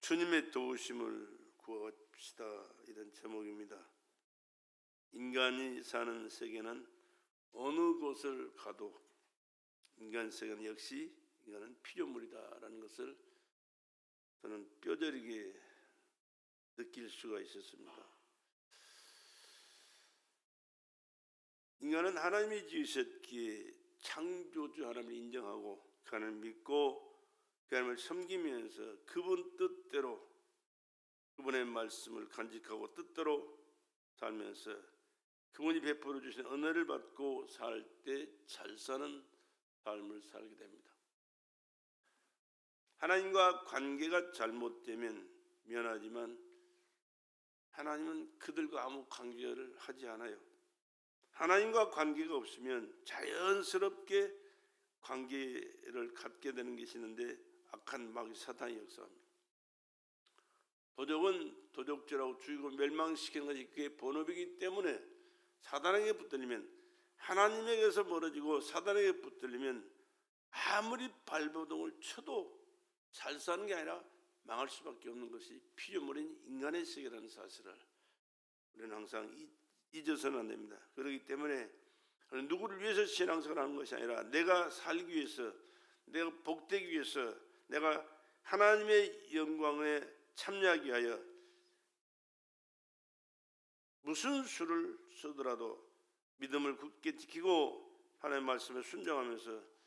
주님의 도우심을 구합시다. 이런 제목입니다. 인간이 사는 세계는 어느 곳을 가도 인간 세계는 역시 인간은 피조물이다라는 것을 저는 뼈저리게 느낄 수가 있었습니다. 인간은 하나님이 지으셨기에 창조주 하나님을 인정하고 그 하나님을 믿고 그 하나님을 섬기면서 그분 뜻대로 그분의 말씀을 간직하고 뜻대로 살면서 그분이 베풀어 주신 은혜를 받고 살 때 잘 사는 삶을 살게 됩니다. 하나님과 관계가 잘못되면 미안하지만 하나님은 그들과 아무 관계를 하지 않아요. 하나님과 관계가 없으면 자연스럽게 관계를 갖게 되는 것이 있는데 악한 마귀 사탄이 역사합니다. 도적은 도적질하고 죽이고 멸망시키는 것이 그의 본업이기 때문에 사단에게 붙들리면 하나님에게서 멀어지고 사단에게 붙들리면 아무리 발버둥을 쳐도 잘 사는 게 아니라 망할 수밖에 없는 것이 피조물인 인간의 세계라는 사실을 우리는 항상 잊어서는 안 됩니다. 그렇기 때문에 누구를 위해서 신앙생활을 하는 것이 아니라 내가 살기 위해서, 내가 복되기 위해서, 내가 하나님의 영광에 참여하기 위하여 무슨 수를 쓰더라도 믿음을 굳게 지키고 하나님의 말씀에 순종하면서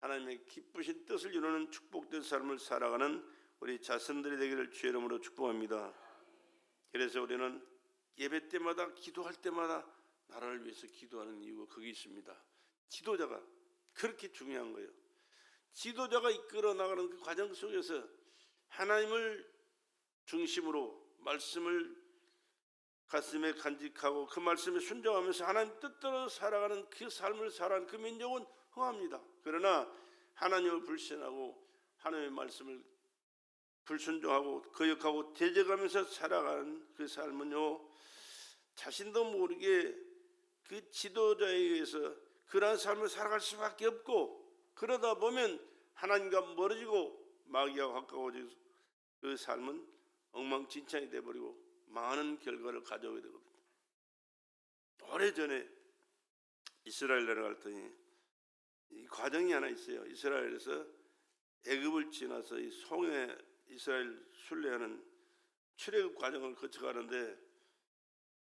하나님의 기쁘신 뜻을 이루는 축복된 삶을 살아가는 우리 자손들이 되기를 주의 이름으로 축복합니다. 그래서 우리는 예배 때마다 기도할 때마다 나라를 위해서 기도하는 이유가 거기 있습니다. 지도자가 그렇게 중요한 거예요. 지도자가 이끌어 나가는 그 과정 속에서 하나님을 중심으로 말씀을 가슴에 간직하고 그 말씀에 순종하면서 하나님 뜻대로 살아가는 그 삶을 살아가는 그 민족은 흥합니다. 그러나 하나님을 불신하고 하나님의 말씀을 불순종하고 거역하고 대적하면서 살아가는 그 삶은요, 자신도 모르게 그 지도자에 의해서 그러한 삶을 살아갈 수밖에 없고, 그러다 보면 하나님과 멀어지고 마귀와 가까워지고 그 삶은 엉망진창이 되어버리고 많은 결과를 가져오게 되거든요. 오래전에 이스라엘 내려갈 때니 이 과정이 하나 있어요. 이스라엘에서 애굽을 지나서 이 송해 이스라엘 순례하는 출애굽 과정을 거쳐가는데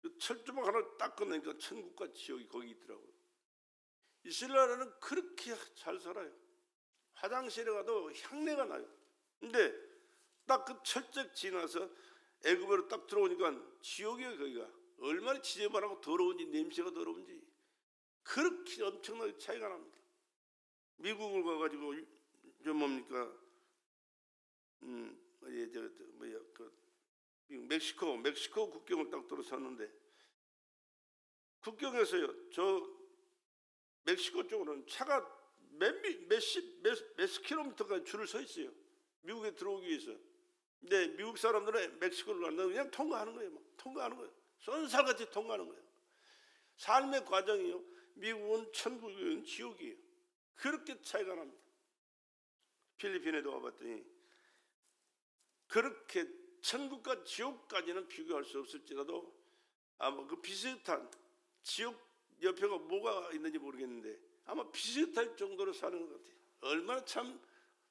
그 철조망 하나를 딱 꺼내니까 천국과 지옥이 거기 있더라고요. 이스라엘은 그렇게 잘 살아요. 화장실에 가도 향내가 나요. 근데 딱 그 철책 지나서 애굽으로 딱 들어오니까 지옥이에요. 거기가 얼마나 지저분하고 더러운지, 냄새가 더러운지 그렇게 엄청나게 차이가 납니다. 미국을 가가지고 저 뭡니까 멕시코 국경을 딱 들어섰는데 국경에서요, 저 멕시코 쪽으로는 차가 몇십 킬로미터까지 줄을 서 있어요. 미국에 들어오기 위해서. 근데 미국 사람들은 멕시코를 간다면 그냥 통과하는 거예요. 통과하는 거예요. 쏜살같이 통과하는 거예요. 삶의 과정이요, 미국은 천국이고 지옥이에요. 그렇게 차이가 납니다. 필리핀에도 와봤더니 그렇게 천국과 지옥까지는 비교할 수 없을지라도 아마 그 비슷한 지옥 옆에가 뭐가 있는지 모르겠는데 아마 비슷할 정도로 사는 것 같아요. 얼마나 참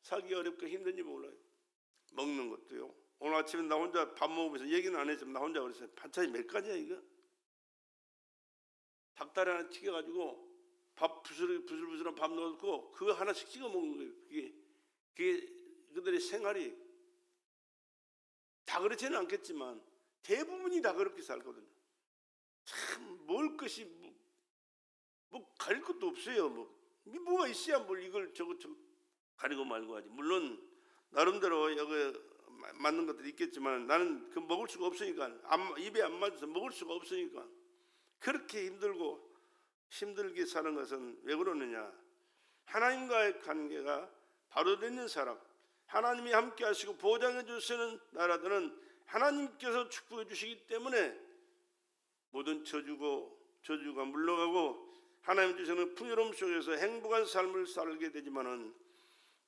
살기 어렵고 힘든지 몰라요. 먹는 것도요. 오늘 아침에 나 혼자 밥 먹으면서 얘기는 안 했지만 나 혼자 그랬어요. 반찬이 몇 가지야 이거? 닭다리 하나 튀겨가지고 밥 부슬부슬한 밥 넣고 그거 하나씩 찍어 먹는 거예요. 그게 그들의 생활이 다 그렇지는 않겠지만 대부분이 다 그렇게 살거든요. 참 먹을 것이 뭐 가릴 것도 없어요. 뭐가 있어야 뭘 이걸 저거 가리고 말고 하지. 물론 나름대로 여기 맞는 것들이 있겠지만 나는 그 먹을 수가 없으니까 입에 안 맞아서 먹을 수가 없으니까 그렇게 힘들게 사는 것은 왜 그러느냐? 하나님과의 관계가 바로 되는 사람, 하나님이 함께 하시고 보장해 주시는 나라들은 하나님께서 축복해 주시기 때문에 모든 저주가 물러가고 하나님 주시는 풍요로움 속에서 행복한 삶을 살게 되지만은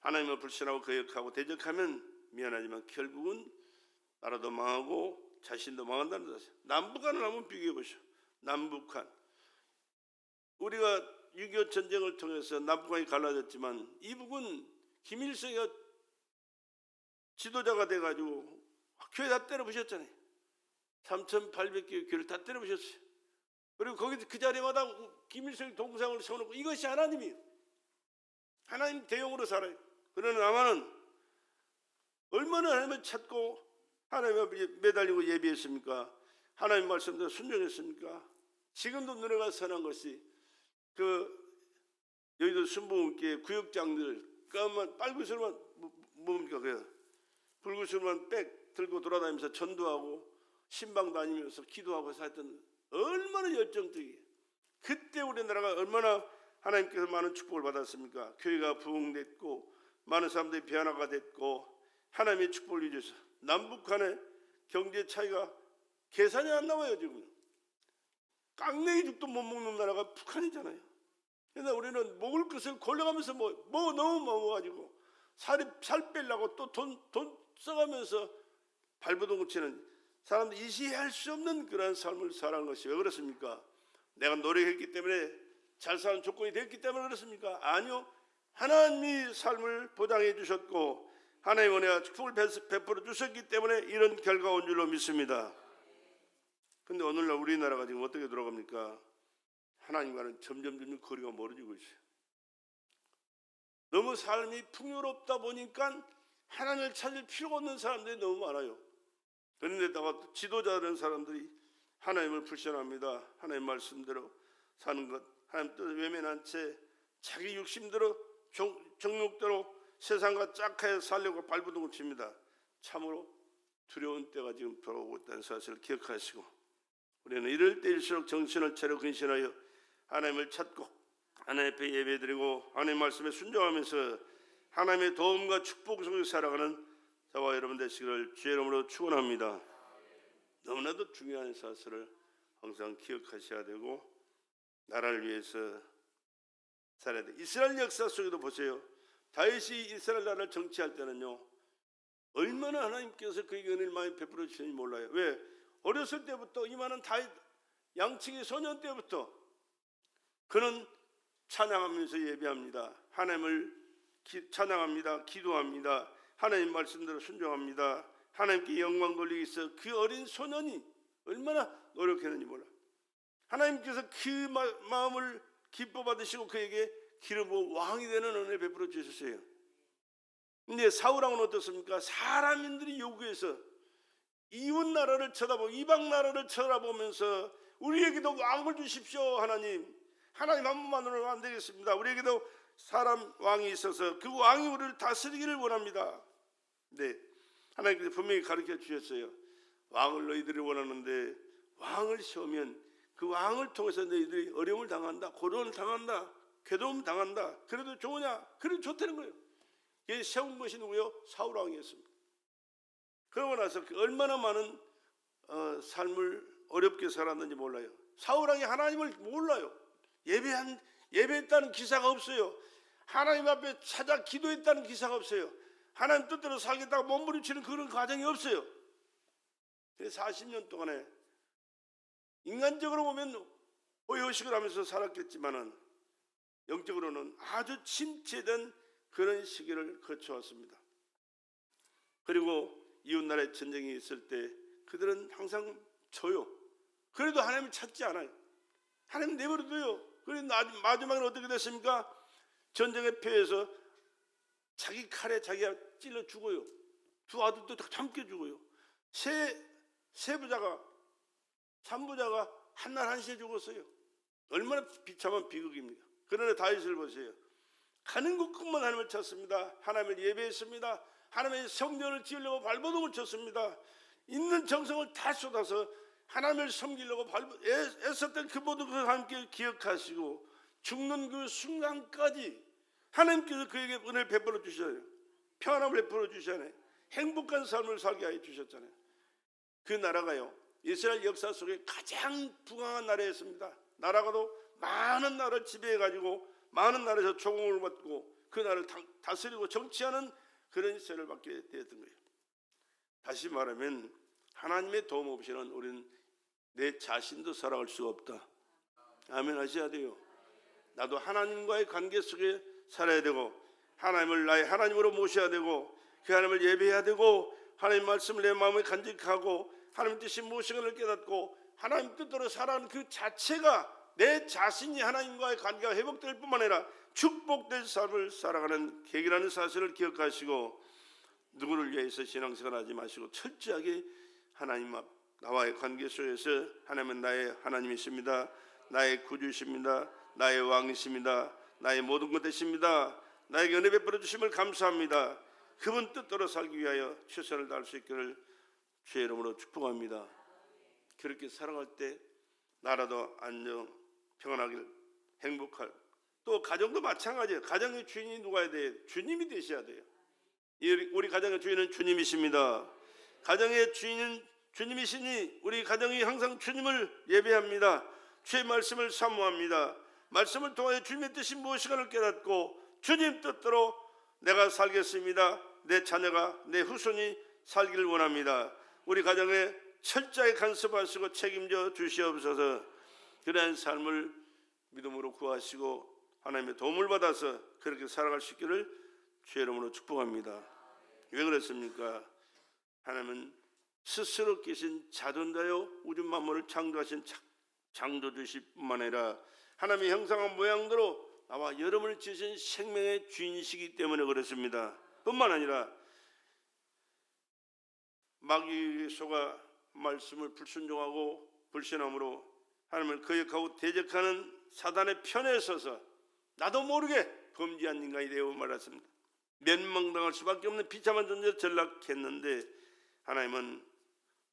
하나님을 불신하고 거역하고 대적하면 미안하지만 결국은 나라도 망하고 자신도 망한다는 사실. 남북한을 한번 비교해 보시오. 남북한. 우리가 6.25 전쟁을 통해서 남북한이 갈라졌지만 이북은 김일성이가 지도자가 돼가지고 교회 다 때려 부셨잖아요. 3,800개 교회를 다 때려 부셨어요. 그리고 거기 그 자리마다 김일성이 동상을 세워놓고 이것이 하나님이에요. 하나님 대용으로 살아요. 그러나 남한은 얼마나 하나님을 찾고 하나님 앞에 매달리고 예비했습니까? 하나님 말씀대로 순종했습니까? 지금도 눈에가 선한 것이 여의도 순복음교회 구역장들 까만 빨구슬만 뭡니까 그래요? 불구슬만 백 들고 돌아다니면서 전도하고 신방 다니면서 기도하고 살던 얼마나 열정적이에요. 그때 우리나라가 얼마나 하나님께서 많은 축복을 받았습니까? 교회가 부흥됐고 많은 사람들이 변화가 됐고 하나님의 축복을 주셔서 남북한의 경제 차이가 계산이 안 나와요. 지금 깡냉이 죽도 못 먹는 나라가 북한이잖아요. 그런데 우리는 먹을 것을 골라가면서 너무 먹어가지고 살 빼려고 또 돈 써가면서 발버둥 치는 사람들 이해할 수 없는 그런 삶을 살아가는 것이 왜 그렇습니까? 내가 노력했기 때문에 잘 사는 조건이 됐기 때문에 그렇습니까? 아니요. 하나님이 삶을 보장해 주셨고 하나님의 은혜와 축복을 베풀어 주셨기 때문에 이런 결과가 온 줄로 믿습니다. 그런데 오늘날 우리나라가 지금 어떻게 돌아갑니까? 하나님과는 점점 거리가 멀어지고 있어요. 너무 삶이 풍요롭다 보니까 하나님을 찾을 필요가 없는 사람들이 너무 많아요. 그런데다가 지도자라는 사람들이 하나님을 불신합니다. 하나님 말씀대로 사는 것, 하나님 뜻을 외면한 채 자기 욕심대로 정욕대로 세상과 짝하여 살려고 발버둥을 칩니다. 참으로 두려운 때가 지금 돌아오고 있다는 사실을 기억하시고 우리는 이럴 때일수록 정신을 차려 근신하여 하나님을 찾고 하나님 앞에 예배드리고 하나님 말씀에 순종하면서 하나님의 도움과 축복 속에 살아가는 저와 여러분 되시기를 주의 이름으로 축원합니다. 너무나도 중요한 사실을 항상 기억하셔야 되고 나라를 위해서 살아야 돼. 이스라엘 역사 속에도 보세요. 다윗이 이스라엘 나라를 정치할 때는요 얼마나 하나님께서 그에게 은혜를 많이 베풀어 주시는지 몰라요. 왜? 어렸을 때부터 이만한 다윗 양치기 소년 때부터 그는 찬양하면서 예배합니다. 하나님을 찬양합니다. 기도합니다. 하나님 말씀대로 순종합니다. 하나님께 영광 돌리기 위해서 그 어린 소년이 얼마나 노력했는지 몰라. 하나님께서 그 마음을 기뻐 받으시고 그에게 기름 부어 왕이 되는 은혜를 베풀어 주셨어요. 근데 사울왕은 어떻습니까? 사람인들이 요구해서 이웃 나라를 쳐다보고 이방 나라를 쳐다보면서 우리에게도 왕을 주십시오. 하나님 한 분만으로는 안 되겠습니다. 우리에게도 사람 왕이 있어서 그 왕이 우리를 다스리기를 원합니다. 네, 하나님께서 분명히 가르쳐 주셨어요. 왕을 너희들이 원하는데 왕을 세우면 그 왕을 통해서 너희들이 어려움을 당한다, 고난을 당한다, 괴로움 당한다. 그래도 좋으냐? 그래도 좋다는 거예요. 이게 세운 것이 누구요? 사울 왕이었습니다. 그러고 나서 얼마나 많은 삶을 어렵게 살았는지 몰라요. 사울 왕이 하나님을 몰라요. 예배했다는 기사가 없어요. 하나님 앞에 찾아 기도했다는 기사가 없어요. 하나님 뜻대로 살겠다고 몸부림치는 그런 과정이 없어요. 40년 동안에 인간적으로 보면 의식을 하면서 살았겠지만은 영적으로는 아주 침체된 그런 시기를 거쳐왔습니다. 그리고 이웃나라의 전쟁이 있을 때 그들은 항상 져요. 그래도 하나님을 찾지 않아요. 하나님 내버려둬요. 그런데 마지막에 어떻게 됐습니까? 전쟁에 패해서 자기 칼에 자기가 찔러 죽어요. 두 아들도 다 함께 죽어요. 세 부자가 3부자가 한날 한시에 죽었어요. 얼마나 비참한 비극입니까? 그러나 다윗을 보세요. 가는 곳곳만 하나님을 찾습니다. 하나님을 예배했습니다. 하나님의 성전을 지으려고 발버둥을 쳤습니다. 있는 정성을 다 쏟아서 하나님을 섬기려고 애썼던 그 모든 것을 함께 기억하시고 죽는 그 순간까지 하나님께서 그에게 은혜를 베풀어 주셨잖아요. 평안함을 베풀어 주셨잖아요. 행복한 삶을 살게 하여 주셨잖아요. 그 나라가요, 이스라엘 역사 속에 가장 부강한 나라였습니다. 나라가도 많은 나라를 지배해가지고 많은 나라에서 조공을 받고 그 나라를 다스리고 정치하는 그런 세를 받게 되었던 거예요. 다시 말하면 하나님의 도움 없이는 우리는 내 자신도 살아갈 수가 없다. 아멘 하셔야 돼요. 나도 하나님과의 관계 속에 살아야 되고 하나님을 나의 하나님으로 모셔야 되고 그 하나님을 예배해야 되고 하나님 말씀을 내 마음에 간직하고 하나님 뜻이 무엇인가를 깨닫고 하나님 뜻대로 살아가는 그 자체가 내 자신이 하나님과의 관계가 회복될 뿐만 아니라 축복된 삶을 살아가는 계기라는 사실을 기억하시고 누구를 위해서 신앙생활 하지 마시고 철저하게 하나님 앞 나와의 관계 속에서 하나님은 나의 하나님이십니다. 나의 구주이십니다. 나의 왕이십니다. 나의 모든 것 되십니다. 나에게 은혜 베풀어 주심을 감사합니다. 그분 뜻대로 살기 위하여 최선을 다할 수 있기를 주의 이름으로 축복합니다. 그렇게 살아갈 때 나라도 안녕 평안하길 행복할 또 가정도 마찬가지예요. 가정의 주인이 누가 돼야 돼요? 주님이 되셔야 돼요. 우리 가정의 주인은 주님이십니다. 가정의 주인은 주님이시니 우리 가정이 항상 주님을 예배합니다. 주의 말씀을 사모합니다. 말씀을 통하여 주님의 뜻이 무엇인가를 깨닫고 주님 뜻대로 내가 살겠습니다. 내 자녀가 내 후손이 살기를 원합니다. 우리 가정에 철저히 간섭하시고 책임져 주시옵소서. 그러한 삶을 믿음으로 구하시고 하나님의 도움을 받아서 그렇게 살아갈 수 있기를 주의 이름으로 축복합니다. 왜 그렇습니까? 하나님은 스스로 계신 자존자요 우주 만물을 창조하신 창조주실 뿐만 아니라 하나님의 형상과 모양대로 나와 여러분을 지으신 생명의 주인이시기 때문에 그렇습니다. 뿐만 아니라 마귀의 소가 말씀을 불순종하고 불신함으로 하나님을 거역하고 대적하는 사단의 편에 서서 나도 모르게 범죄한 인간이 되어 말았습니다. 멸망당할 수밖에 없는 비참한 존재로 전락했는데 하나님은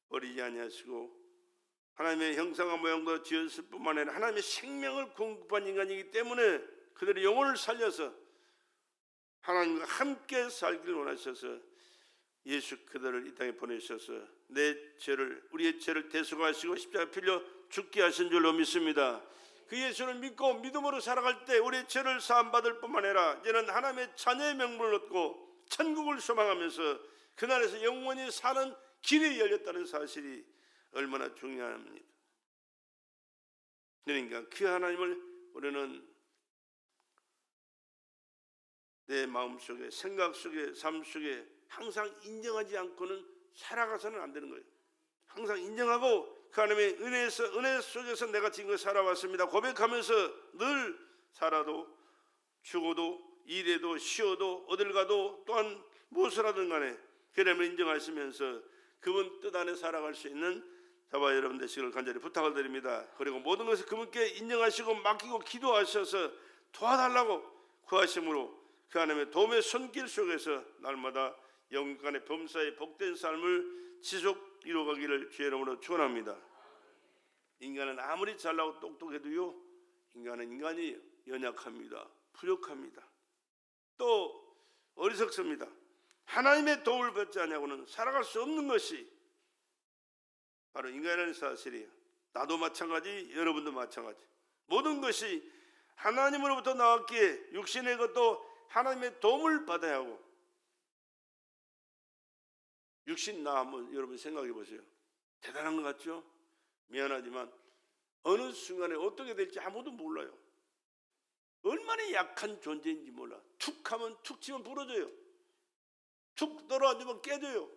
버리지 아니하시고 하나님의 형상과 모양도 지었을 뿐만 아니라 하나님의 생명을 공급한 인간이기 때문에 그들의 영혼을 살려서 하나님과 함께 살기를 원하셔서 예수 그들을 이 땅에 보내셔서 내 죄를 우리의 죄를 대속하시고 십자가에 필려 죽게 하신 줄로 믿습니다. 그 예수를 믿고 믿음으로 살아갈 때 우리의 죄를 사함받을 뿐만 아니라 이제는 하나님의 자녀의 명분을 얻고 천국을 소망하면서 그날에서 영원히 사는 길이 열렸다는 사실이 얼마나 중요합니다. 그러니까 그 하나님을 우리는 내 마음속에 생각 속에 삶 속에 항상 인정하지 않고는 살아가서는 안 되는 거예요. 항상 인정하고 그 하나님의 은혜 속에서 내가 지금껏 살아왔습니다 고백하면서 늘 살아도 죽어도 일해도 쉬어도 어딜 가도 또한 무엇을 하든 간에 그 하나님을 인정하시면서 그분 뜻 안에 살아갈 수 있는 저와 여러분 되시기를 간절히 부탁을 드립니다. 그리고 모든 것을 그분께 인정하시고 맡기고 기도하셔서 도와달라고 구하심으로 그 하나님의 도움의 손길 속에서 날마다 영간의 범사의 복된 삶을 지속 이루어가기를 주의 이름으로 축원합니다. 인간은 아무리 잘나고 똑똑해도요 인간은 인간이 연약합니다. 부족합니다. 또 어리석습니다. 하나님의 도움을 받지 않냐고는 살아갈 수 없는 것이 바로 인간이라는 사실이에요. 나도 마찬가지 여러분도 마찬가지. 모든 것이 하나님으로부터 나왔기에 육신의 것도 하나님의 도움을 받아야 하고 육신 나 한번 여러분 생각해 보세요. 대단한 것 같죠? 미안하지만 어느 순간에 어떻게 될지 아무도 몰라요. 얼마나 약한 존재인지 몰라. 툭 하면 툭 치면 부러져요. 툭 떨어지면 깨져요.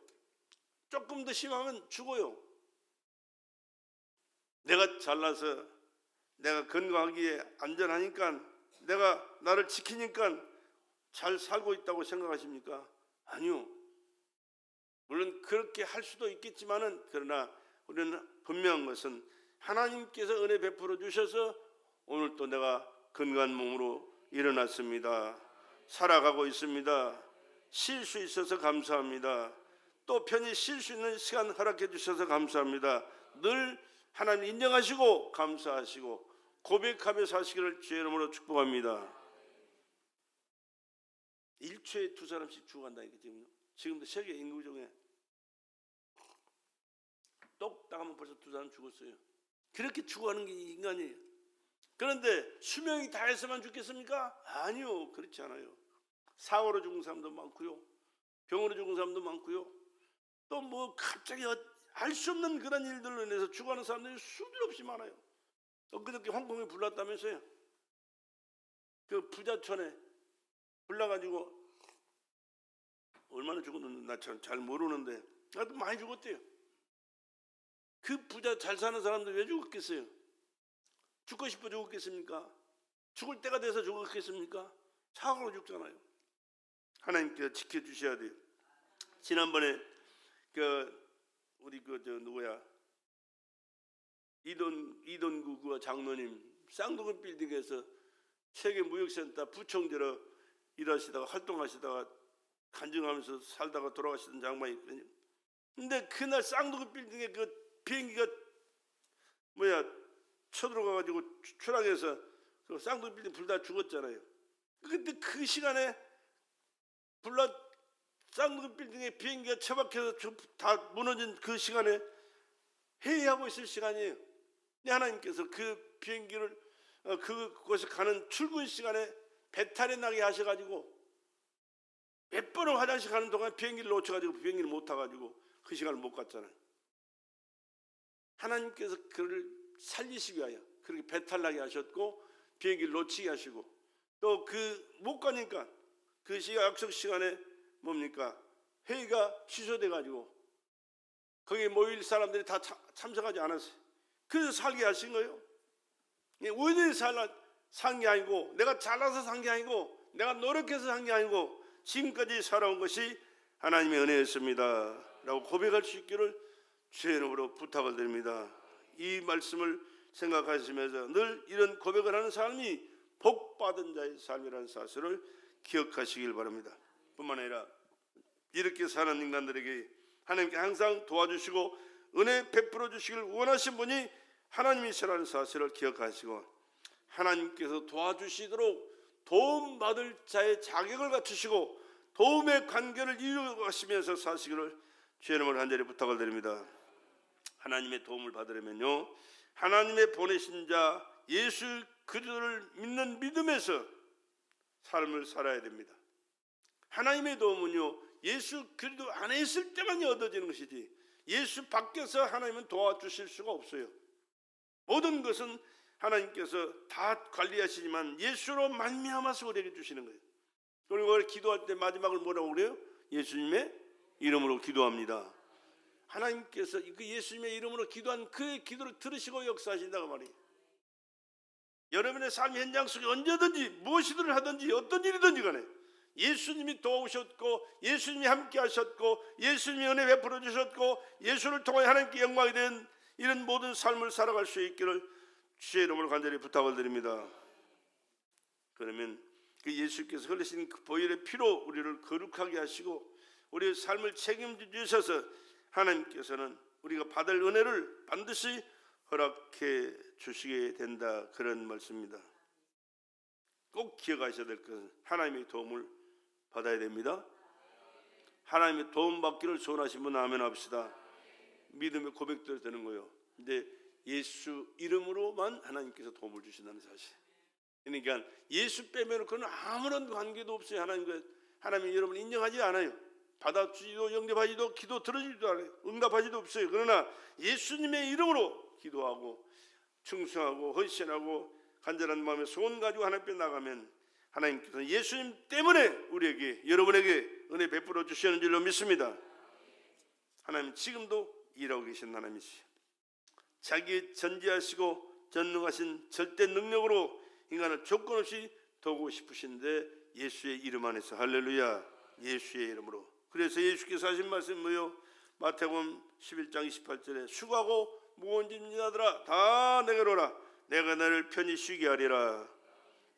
조금 더 심하면 죽어요. 내가 잘나서 내가 건강하기에 안전하니까 내가 나를 지키니까 잘 살고 있다고 생각하십니까? 아니요. 물론 그렇게 할 수도 있겠지만은 그러나 우리는 분명한 것은 하나님께서 은혜 베풀어 주셔서 오늘 또 내가 건강한 몸으로 일어났습니다. 살아가고 있습니다. 쉴 수 있어서 감사합니다. 또 편히 쉴 수 있는 시간 허락해 주셔서 감사합니다. 늘 하나님 인정하시고 감사하시고 고백하며 사시기를 주의 이름으로 축복합니다. 1초에 2사람씩 죽어간다니까 지금도 세계 인구 중에 똑딱하면 벌써 2사람 죽었어요. 그렇게 죽어가는 게 인간이에요. 그런데 수명이 다해서만 죽겠습니까? 아니요, 그렇지 않아요. 사고로 죽은 사람도 많고요, 병으로 죽은 사람도 많고요, 또 뭐 갑자기 알 수 없는 그런 일들로 인해서 죽어가는 사람들이 수도 없이 많아요. 엊그저께 홍콩에 불났다면서요. 그 부자촌에 불나가지고 얼마나 죽었는지 나 잘 모르는데 나도 많이 죽었대요. 그 부자 잘 사는 사람들 왜 죽었겠어요? 죽고 싶어 죽었겠습니까? 죽을 때가 돼서 죽었겠습니까? 사고로 죽잖아요. 하나님께서 지켜주셔야 돼요. 지난번에 우리 누구야 이돈구 그 장로님 쌍둥이 빌딩에서 세계 무역센터 부총재로 일하시다가 활동하시다가 간증하면서 살다가 돌아가시던 장관이 있거든요. 근데 그날 쌍둥이 빌딩에 그 비행기가 쳐들어가가지고 추락해서 그 쌍둥이 빌딩 불다 죽었잖아요. 근데 그 시간에 쌍둥이 빌딩에 비행기가 처박혀서 다 무너진 그 시간에 회의하고 있을 시간이에요. 근데 하나님께서 그 비행기를 그곳에 가는 출근 시간에 배탈이 나게 하셔가지고 몇 번을 화장실 가는 동안 비행기를 놓쳐가지고 비행기를 못 타가지고 그 시간을 못 갔잖아요. 하나님께서 그를 살리시기 위하여 그렇게 배탈 나게 하셨고 비행기를 놓치게 하시고 또 못 가니까 그 약속 시간에 뭡니까? 회의가 취소돼가지고 거기에 모일 사람들이 다 참석하지 않았어요. 그래서 살게 하신 거예요. 우연히 산 게 아니고 내가 잘나서 산 게 아니고 내가 노력해서 산 게 아니고 지금까지 살아온 것이 하나님의 은혜였습니다 라고 고백할 수 있기를 주의 이름으로 부탁을 드립니다. 이 말씀을 생각하시면서 늘 이런 고백을 하는 삶이 복받은 자의 삶이라는 사실을 기억하시길 바랍니다. 뿐만 아니라 이렇게 사는 인간들에게 하나님께 항상 도와주시고 은혜 베풀어 주시길 원하신 분이 하나님이시라는 사실을 기억하시고 하나님께서 도와주시도록 도움받을 자의 자격을 갖추시고 도움의 관계를 이루어가시면서 사시기를 주의 이름으로 간절히 부탁을 드립니다. 하나님의 도움을 받으려면요 하나님의 보내신 자 예수 그리스도를 믿는 믿음에서 삶을 살아야 됩니다. 하나님의 도움은요 예수 그리스도 안에 있을 때만 얻어지는 것이지 예수 밖에서 하나님은 도와주실 수가 없어요. 모든 것은 하나님께서 다 관리하시지만 예수로 말미암아서 우리에게 주시는 거예요. 그리고 기도할 때 마지막을 뭐라고 그래요? 예수님의 이름으로 기도합니다. 하나님께서 그 예수님의 이름으로 기도한 그 기도를 들으시고 역사하신다고 말이에요. 여러분의 삶 현장 속에 언제든지 무엇이든 하든지 어떤 일이든지 간에 예수님이 도우셨고 예수님이 함께 하셨고 예수님이 은혜 베풀어 주셨고 예수를 통해 하나님께 영광이 된 이런 모든 삶을 살아갈 수 있기를 주의 이름으로 간절히 부탁을 드립니다. 그러면 그 예수께서 흘리신 그 보혈의 피로 우리를 거룩하게 하시고 우리의 삶을 책임져 주셔서 하나님께서는 우리가 받을 은혜를 반드시 허락해 주시게 된다 그런 말씀입니다. 꼭 기억하셔야 될 것은 하나님의 도움을 받아야 됩니다. 하나님의 도움 받기를 소원하신 분 아멘 합시다. 믿음의 고백대로 되는 거예요. 근데 예수 이름으로만 하나님께서 도움을 주신다는 사실. 그러니까 예수 빼면 그는 아무런 관계도 없어요. 하나님과. 하나님이 여러분을 인정하지 않아요. 받아주지도 영접하지도 기도 들어주지도 않아요. 응답하지도 없어요. 그러나 예수님의 이름으로 기도하고 충성하고 헌신하고 간절한 마음에 소원 가지고 하나님 앞에 나가면 하나님께서 예수님 때문에 우리에게 여러분에게 은혜 베풀어 주시는 줄로 믿습니다. 하나님 지금도 일하고 계신 하나님이시죠. 자기 전지하시고 전능하신 절대 능력으로 인간을 조건 없이 도우고 싶으신데 예수의 이름 안에서 할렐루야 예수의 이름으로. 그래서 예수께서 하신 말씀이 뭐요? 마태복음 11장 28절에 수고하고 무거운 짐진 자들아 다 내게로 오라 내가 너를 편히 쉬게 하리라.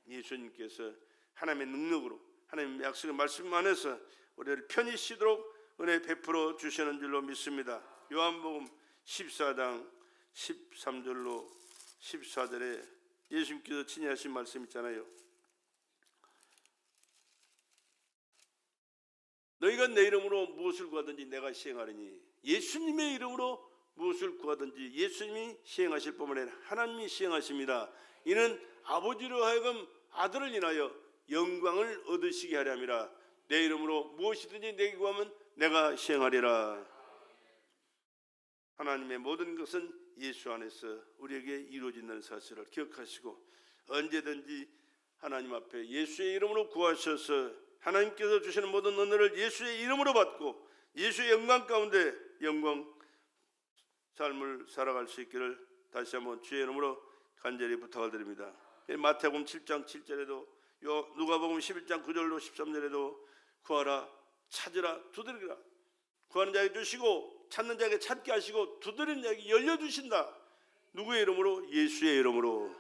예수님께서 하나님의 능력으로 하나님의 약속의 말씀 안에서 우리를 편히 쉬도록 은혜 베풀어 주시는 줄로 믿습니다. 요한복음 14장 13절로 14절에 예수님께서 친히 하신 말씀 있잖아요. 너희가 내 이름으로 무엇을 구하든지 내가 시행하리니. 예수님의 이름으로 무엇을 구하든지 예수님이 시행하실 뿐만 아니라 하나님이 시행하십니다. 이는 아버지로 하여금 아들을 인하여 영광을 얻으시게 하려 함이라. 내 이름으로 무엇이든지 내게 구하면 내가 시행하리라. 하나님의 모든 것은 예수 안에서 우리에게 이루어진다는 사실을 기억하시고 언제든지 하나님 앞에 예수의 이름으로 구하셔서 하나님께서 주시는 모든 은혜를 예수의 이름으로 받고 예수의 영광 가운데 영광 삶을 살아갈 수 있기를 다시 한번 주의 이름으로 간절히 부탁을 드립니다. 마태복음 7장 7절에도 누가복음 11장 9절로 13절에도 구하라 찾으라 두드리라 구하는 자에게 주시고 찾는 자에게 찾게 하시고 두드리는 자에게 열려주신다. 누구의 이름으로? 예수의 이름으로.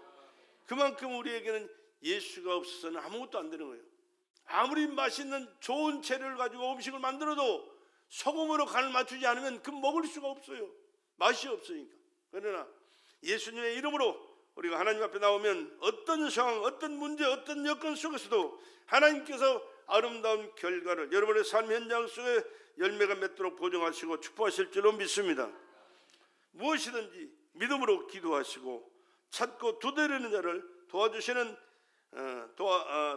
그만큼 우리에게는 예수가 없어서는 아무것도 안 되는 거예요. 아무리 맛있는 좋은 재료를 가지고 음식을 만들어도 소금으로 간을 맞추지 않으면 그 먹을 수가 없어요. 맛이 없으니까. 그러나 예수님의 이름으로 우리가 하나님 앞에 나오면 어떤 상황, 어떤 문제, 어떤 여건 속에서도 하나님께서 아름다운 결과를 여러분의 삶 현장 속에 열매가 맺도록 보증하시고 축복하실 줄로 믿습니다. 무엇이든지 믿음으로 기도하시고 찾고 두드리는 자를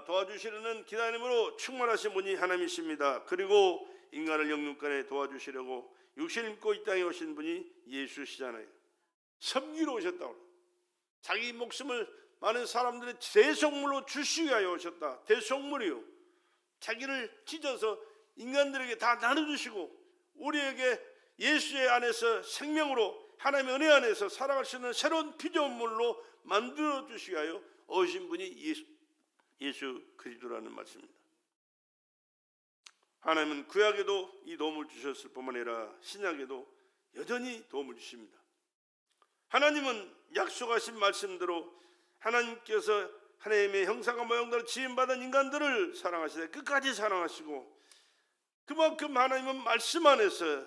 도와주시는 기다림으로 충만하신 분이 하나님이십니다. 그리고 인간을 영육간에 도와주시려고 육신을 입고 이 땅에 오신 분이 예수시잖아요. 섬기러 오셨다고. 자기 목숨을 많은 사람들의 대속물로 주시기 위하여 오셨다. 대속물이요. 자기를 찢어서 인간들에게 다 나눠주시고 우리에게 예수의 안에서 생명으로 하나님의 은혜 안에서 살아갈 수 있는 새로운 피조물로 만들어주시기 위하여 오신 분이 예수 그리스도라는 말씀입니다. 하나님은 구약에도 이 도움을 주셨을 뿐만 아니라 신약에도 여전히 도움을 주십니다. 하나님은 약속하신 말씀대로 하나님께서 하나님의 형상과 모양대로 지음받은 인간들을 사랑하시되 끝까지 사랑하시고 그만큼 하나님은 말씀 안에서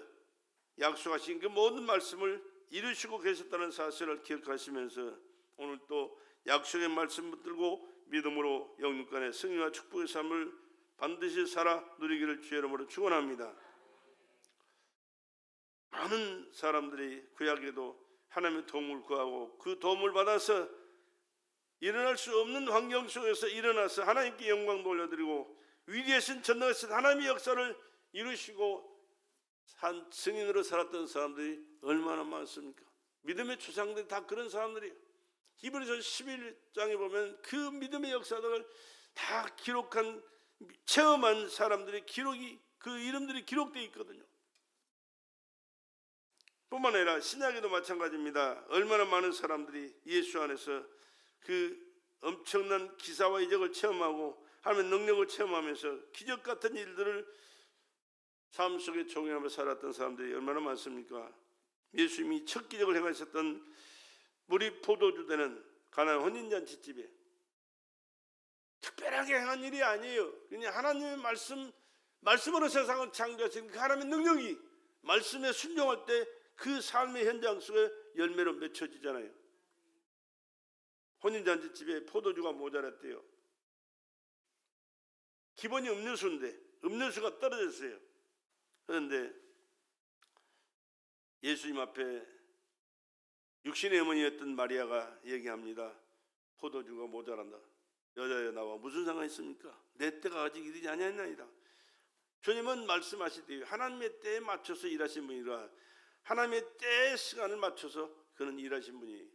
약속하신 그 모든 말씀을 이루시고 계셨다는 사실을 기억하시면서 오늘 또 약속의 말씀 붙들고 믿음으로 영육간의 승리와 축복의 삶을 반드시 살아 누리기를 주의 이름으로 축원합니다. 많은 사람들이 구약에도 하나님의 도움을 구하고 그 도움을 받아서 일어날 수 없는 환경 속에서 일어나서 하나님께 영광 돌려드리고 위대하신 전능하신 하나님의 역사를 이루시고 한 증인으로 살았던 사람들이 얼마나 많습니까? 믿음의 조상들이 다 그런 사람들이에요. 히브리서 11장에 보면 그 믿음의 역사들을 다 기록한 체험한 사람들의 기록이 그 이름들이 기록되어 있거든요. 뿐만 아니라 신약에도 마찬가지입니다. 얼마나 많은 사람들이 예수 안에서 그 엄청난 기사와 이적을 체험하고 하나님의 능력을 체험하면서 기적 같은 일들을 삶 속에 적용하며 살았던 사람들이 얼마나 많습니까? 예수님이 첫 기적을 행하셨던 물이 포도주 되는 가나안 혼인잔치집에 특별하게 행한 일이 아니에요. 그냥 하나님의 말씀으로 세상을 창조하신 그 하나님의 능력이 말씀에 순종할 때 그 삶의 현장 속에 열매로 맺혀지잖아요. 혼인잔치집에 포도주가 모자랐대요. 기본이 음료수인데 음료수가 떨어졌어요. 그런데 예수님 앞에 육신의 어머니였던 마리아가 얘기합니다. 포도주가 모자란다. 여자여 나와 무슨 상관이 있습니까? 내 때가 아직 이르지 아니하나이다. 주님은 말씀하시되 하나님의 때에 맞춰서 일하신 분이라 하나님의 때의 시간을 맞춰서 그는 일하신 분이에요.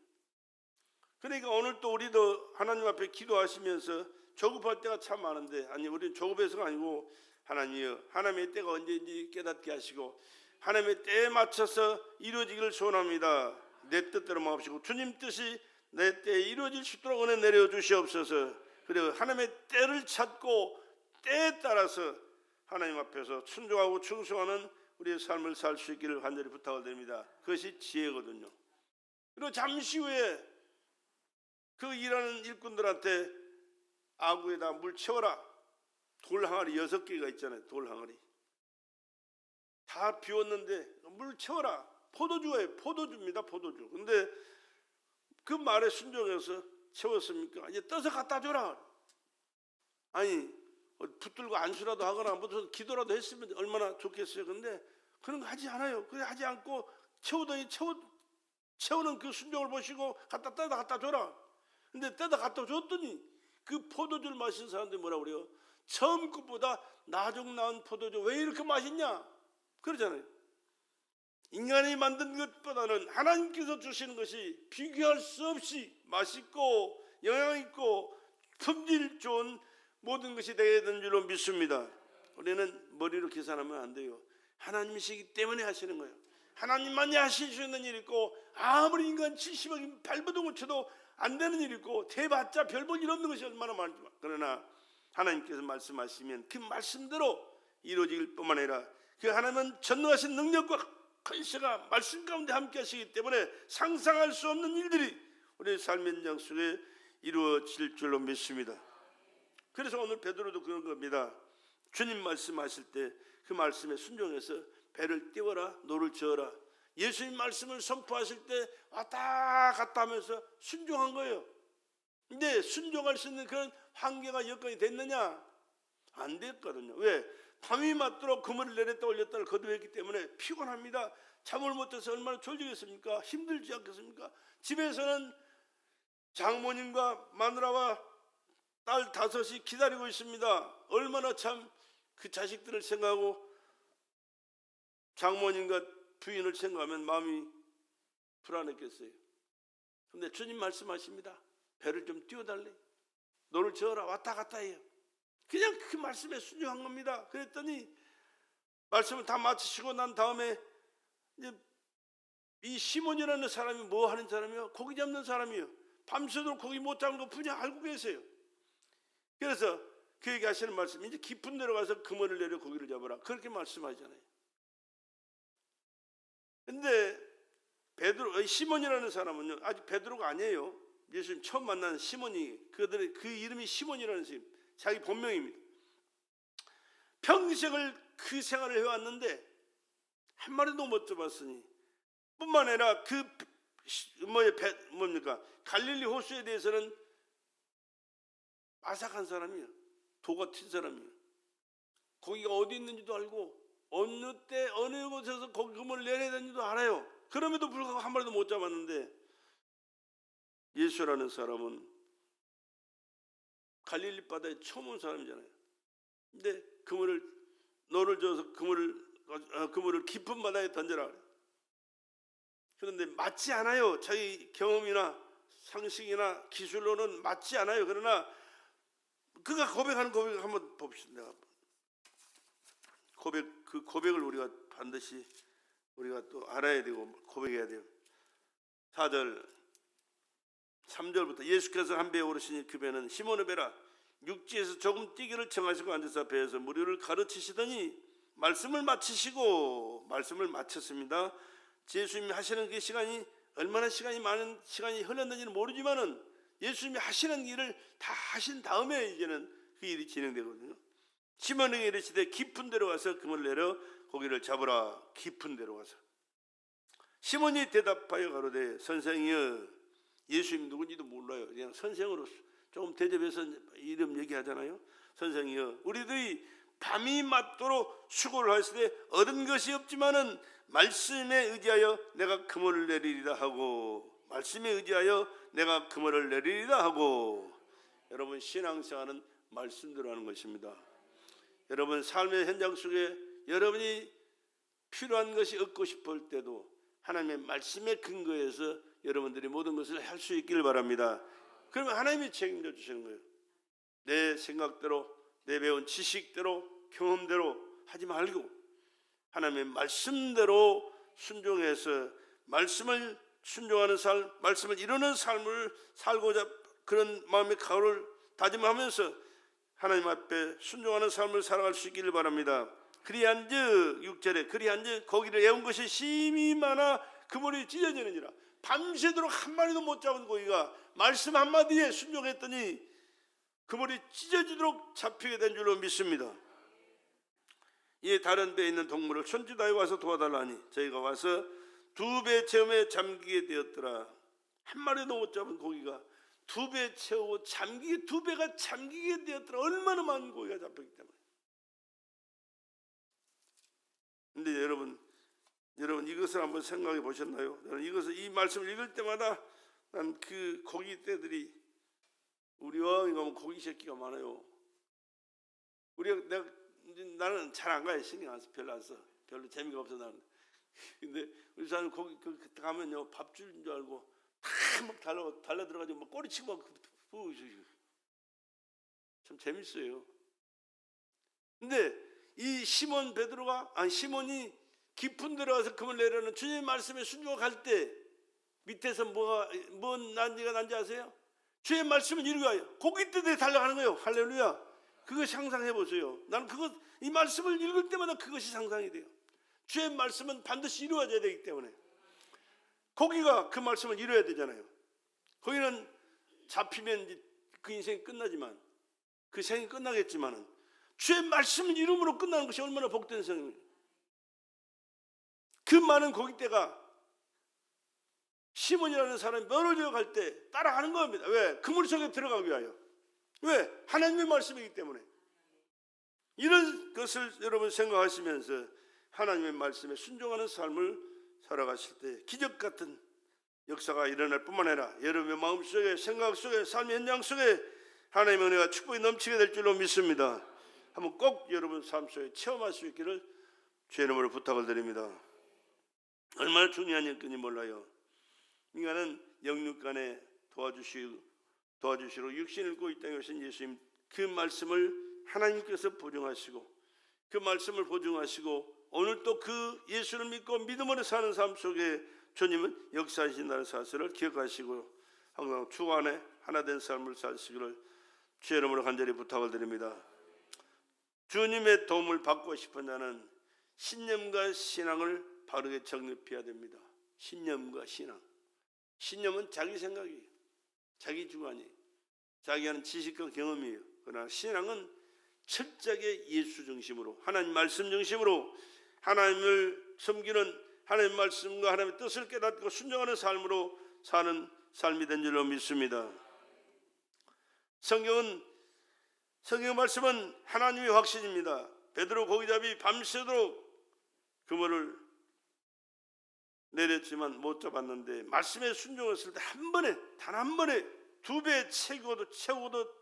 그러니까 오늘 또 우리도 하나님 앞에 기도하시면서 조급할 때가 참 많은데 아니 우리는 조급해서가 아니고 하나님이여 하나님의 때가 언제인지 깨닫게 하시고 하나님의 때에 맞춰서 이루어지기를 소원합니다. 내 뜻대로 마옵시고 주님 뜻이 내 때에 이루어질 수 있도록 은혜 내려 주시옵소서. 그리고 하나님의 때를 찾고 때에 따라서 하나님 앞에서 순종하고 충성하는 우리의 삶을 살 수 있기를 간절히 부탁을 드립니다. 그것이 지혜거든요. 그리고 잠시 후에 그 일하는 일꾼들한테 아구에다 물 채워라. 돌 항아리 6개가 있잖아요. 돌 항아리 다 비웠는데 물 채워라. 포도주예요. 포도주입니다. 포도주. 근데 그 말에 순종해서 채웠습니까? 이제 떠서 갖다 줘라. 아니 붙들고 안수라도 하거나 무슨 기도라도 했으면 얼마나 좋겠어요. 근데 그런 거 하지 않아요. 그래 하지 않고 채우더니 채우는 그 순종을 보시고 떠다 갖다 줘라. 근데 떠다 갖다 줬더니 그 포도주를 마신 사람들이 뭐라 그래요? 처음 것보다 나중 나온 포도주 왜 이렇게 맛있냐? 그러잖아요. 인간이 만든 것보다는 하나님께서 주시는 것이 비교할 수 없이 맛있고 영양 있고 품질 좋은 모든 것이 되어야 되는 줄로 믿습니다. 우리는 머리로 계산하면 안 돼요. 하나님이시기 때문에 하시는 거예요. 하나님만이 하실 수 있는 일이 있고, 아무리 인간 70억이 발버둥을 쳐도 안 되는 일이 있고, 대봤자 별 볼 일 없는 것이 얼마나 많지만, 그러나 하나님께서 말씀하시면 그 말씀대로 이루어질 뿐만 아니라 그 하나님은 전능하신 능력과 권세가 말씀 가운데 함께 하시기 때문에 상상할 수 없는 일들이 우리 삶의 현장 속에 이루어질 줄로 믿습니다. 그래서 오늘 베드로도 그런 겁니다. 주님 말씀하실 때 그 말씀에 순종해서 배를 띄워라, 노를 저어라. 예수님 말씀을 선포하실 때 왔다 갔다 하면서 순종한 거예요. 근데 순종할 수 있는 그런 환경과 여건이 됐느냐? 안 됐거든요. 왜? 밤이 맞도록 그물을 내렸다 올렸다를 거듭했기 때문에 피곤합니다. 잠을 못 자서 얼마나 졸리겠습니까? 힘들지 않겠습니까? 집에서는 장모님과 마누라와 딸 5이 기다리고 있습니다. 얼마나 참 그 자식들을 생각하고 장모님과 부인을 생각하면 마음이 불안했겠어요. 근데 주님 말씀하십니다. 배를 좀 띄워달래. 노를 저어라. 왔다 갔다 해요. 그냥 그 말씀에 순종한 겁니다. 그랬더니 말씀을 다 마치시고 난 다음에 이제 이 시몬이라는 사람이 뭐 하는 사람이요? 고기 잡는 사람이요. 밤새도록 고기 못 잡는 거 분명 알고 계세요. 그래서 그에게 하시는 말씀이 이제 깊은 데로 가서 그물을 내려 고기를 잡아라. 그렇게 말씀하잖아요. 근데 베드로, 시몬이라는 사람은요, 아직 베드로가 아니에요. 예수님 처음 만난 시몬이, 그들의 그 이름이 시몬이라는 사람, 자기 본명입니다. 평생을 그 생활을 해왔는데 한 마리도 못 잡았으니 뿐만 아니라 그 뭡니까 갈릴리 호수에 대해서는 아삭한 사람이에요. 도가 튄 사람이에요. 거기가 어디 있는지도 알고 어느 때 어느 곳에서 거기 그물을 내려야 되는지도 알아요. 그럼에도 불구하고 한 마리도 못 잡았는데 예수라는 사람은 갈릴리 바다에 처음 온 사람이잖아요. 근데 그물을 노를 저어서 그물을 깊은 바다에 던져라 그래요. 그런데 맞지 않아요. 자기 경험이나 상식이나 기술로는 맞지 않아요. 그러나 그가 고백하는 고백을 한번 봅시다. 그 고백을 우리가 반드시 우리가 또 알아야 되고 고백해야 돼요. 4절 3절부터 예수께서 한 배에 오르시니 그 배는 시몬의 배라. 육지에서 조금 뛰기를 청하시고 앉아서 배에서 무리를 가르치시더니 말씀을 마쳤습니다. 예수님이 하시는 그 시간이 얼마나 시간이 많은 시간이 흘렀는지는 모르지만은 예수님이 하시는 일을 다 하신 다음에 이제는 그 일이 진행되거든요. 시몬에게 이르시되 깊은 데로 가서 그물을 내려 고기를 잡으라. 깊은 데로 가서. 시몬이 대답하여 가로되 선생이여. 예수님 누군지도 몰라요. 그냥 선생으로 조금 대접해서 이름 얘기하잖아요. 선생이여, 우리들이 밤이 맞도록 수고를 하시되 얻은 것이 없지만은 말씀에 의지하여 내가 그물을 내리리라 하고, 말씀에 의지하여 내가 그물을 내리리라 하고. 여러분, 신앙생활은 말씀대로 하는 것입니다. 여러분 삶의 현장 속에 여러분이 필요한 것이 얻고 싶을 때도 하나님의 말씀에 근거해서 여러분들이 모든 것을 할 수 있기를 바랍니다. 그러면 하나님이 책임져 주시는 거예요. 내 생각대로, 내 배운 지식대로, 경험대로 하지 말고 하나님의 말씀대로 순종해서 말씀을 순종하는 삶, 말씀을 이루는 삶을 살고자 그런 마음의 각오를 다짐하면서 하나님 앞에 순종하는 삶을 살아갈 수 있기를 바랍니다. 그리한즉 6절에 그리한즉 고기를 애운 것이 심히 많아 그물이 찢어지는지라. 밤새도록 한 마리도 못 잡은 고기가 말씀 한마디에 순종했더니 그물이 찢어지도록 잡히게 된 줄로 믿습니다. 이에 다른 배에 있는 동물을 손짓하여 와서 도와달라니 저희가 와서 2배 체험에 잠기게 되었더라. 한 마리도 못 잡은 고기가 2배 채우고 2배가 잠기게 되었더라. 얼마나 많은 고기가 잡혔기 때문에. 근데 여러분 이것을 한번 생각해 보셨나요? 저는 이 말씀을 읽을 때마다 난 그 고기 떼들이 우리 어항에 가면 고기 새끼가 많아요. 나는 잘 안 가요. 신경 안 써. 별로 재미가 없어 나는. 근데 우리 사람 거기 그때 가면요 밥 주는 줄 알고 다 막 달라 들어가지고 막 꼬리치고 막 참 재밌어요. 근데 이 시몬이 깊은 데 들어가서 금을 내려는 주님의 말씀에 순종할 때 밑에서 뭔 난지 아세요? 주의 말씀을 이루어요. 고기 뜯에 달려가는 거예요. 할렐루야. 그거 상상해 보세요. 나는 이 말씀을 읽을 때마다 그것이 상상이 돼요. 주의 말씀은 반드시 이루어져야 되기 때문에 고기가 그 말씀을 이루어야 되잖아요. 거기는 잡히면 그 인생이 끝나지만 그 생이 끝나겠지만은 주의 말씀을 이름으로 끝나는 것이 얼마나 복된 생입니까? 그 많은 고깃대가 시몬이라는 사람이 멀어져 갈 때 따라가는 겁니다. 왜? 그물 속에 들어가기 위하여. 왜? 하나님의 말씀이기 때문에. 이런 것을 여러분 생각하시면서 하나님의 말씀에 순종하는 삶을 살아가실 때 기적 같은 역사가 일어날 뿐만 아니라 여러분의 마음속에 생각 속에 삶의 현장 속에 하나님의 은혜가 축복이 넘치게 될 줄로 믿습니다. 한번 꼭 여러분 삶 속에 체험할 수 있기를 주의 이름으로 부탁을 드립니다. 얼마나 중요한 일인지 몰라요. 인간은 영육간에 도와주시러 육신을 입고 이 땅에 오신 예수님 그 말씀을 하나님께서 보증하시고 그 말씀을 보증하시고 오늘 또 그 예수를 믿고 믿음으로 사는 삶 속에 주님은 역사하신다는 사실을 기억하시고 항상 주 안에 하나된 삶을 사시기를 주의 이름으로 간절히 부탁을 드립니다. 주님의 도움을 받고 싶은 자는 신념과 신앙을 바르게 정립해야 됩니다. 신념과 신앙. 신념은 자기 생각이에요. 자기 주관이에요. 자기 하는 지식과 경험이에요. 그러나 신앙은 철저하게 예수 중심으로 하나님 말씀 중심으로 하나님을 섬기는 하나님의 말씀과 하나님의 뜻을 깨닫고 순종하는 삶으로 사는 삶이 된 줄로 믿습니다. 성경 말씀은 하나님의 확신입니다. 베드로 고기잡이 밤새도록 그물을 내렸지만 못 잡았는데 말씀에 순종했을 때 단 한 번에 2배 채우고도